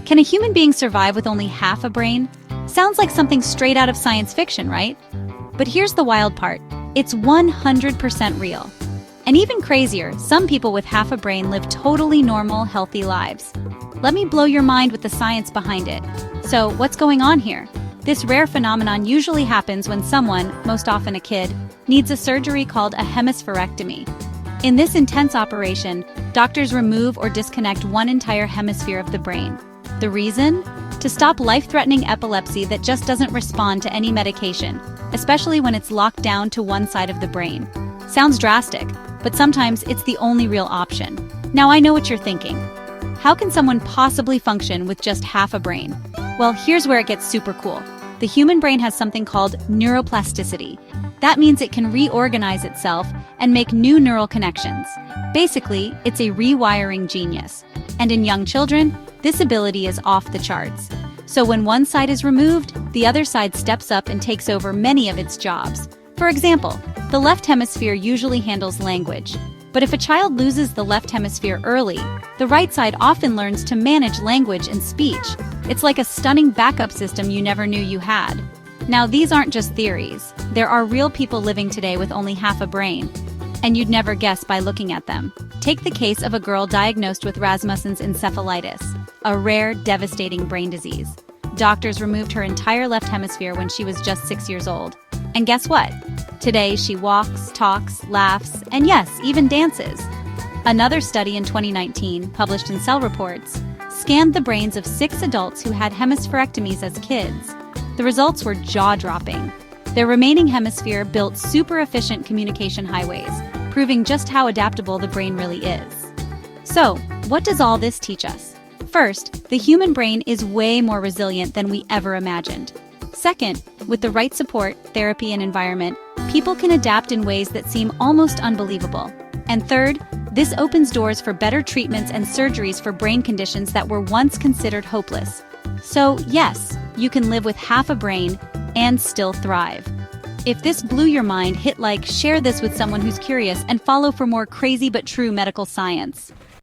Can a human being survive with only half a brain? Sounds like something straight out of science fiction, right? But here's the wild part. It's 100% real. And even crazier, some people with half a brain live totally normal, healthy lives. Let me blow your mind with the science behind it. So, what's going on here? This rare phenomenon usually happens when someone, most often a kid, needs a surgery called a hemispherectomy. In this intense operation, doctors remove or disconnect one entire hemisphere of the brain. The reason? To stop life-threatening epilepsy that just doesn't respond to any medication, especially when it's locked down to one side of the brain. Sounds drastic, but sometimes it's the only real option. Now I know what you're thinking. How can someone possibly function with just half a brain? Well, here's where it gets super cool. The human brain has something called neuroplasticity. That means it can reorganize itself and make new neural connections. Basically, it's a rewiring genius. And in young children, this ability is off the charts. So when one side is removed, the other side steps up and takes over many of its jobs. For example, the left hemisphere usually handles language. But if a child loses the left hemisphere early, the right side often learns to manage language and speech. It's like a stunning backup system you never knew you had. Now, these aren't just theories. There are real people living today with only half a brain. And you'd never guess by looking at them. Take the case of a girl diagnosed with Rasmussen's encephalitis, a rare, devastating brain disease. Doctors removed her entire left hemisphere when she was just 6 years old. And guess what? Today, she walks, talks, laughs, and yes, even dances. Another study in 2019, published in Cell Reports, scanned the brains of 6 adults who had hemispherectomies as kids. The results were jaw-dropping. Their remaining hemisphere built super-efficient communication highways, proving just how adaptable the brain really is. So, what does all this teach us? First, the human brain is way more resilient than we ever imagined. Second, with the right support, therapy, and environment, people can adapt in ways that seem almost unbelievable. And third, this opens doors for better treatments and surgeries for brain conditions that were once considered hopeless. So, yes, you can live with half a brain and still thrive. If this blew your mind, hit like, share this with someone who's curious, and follow for more crazy but true medical science.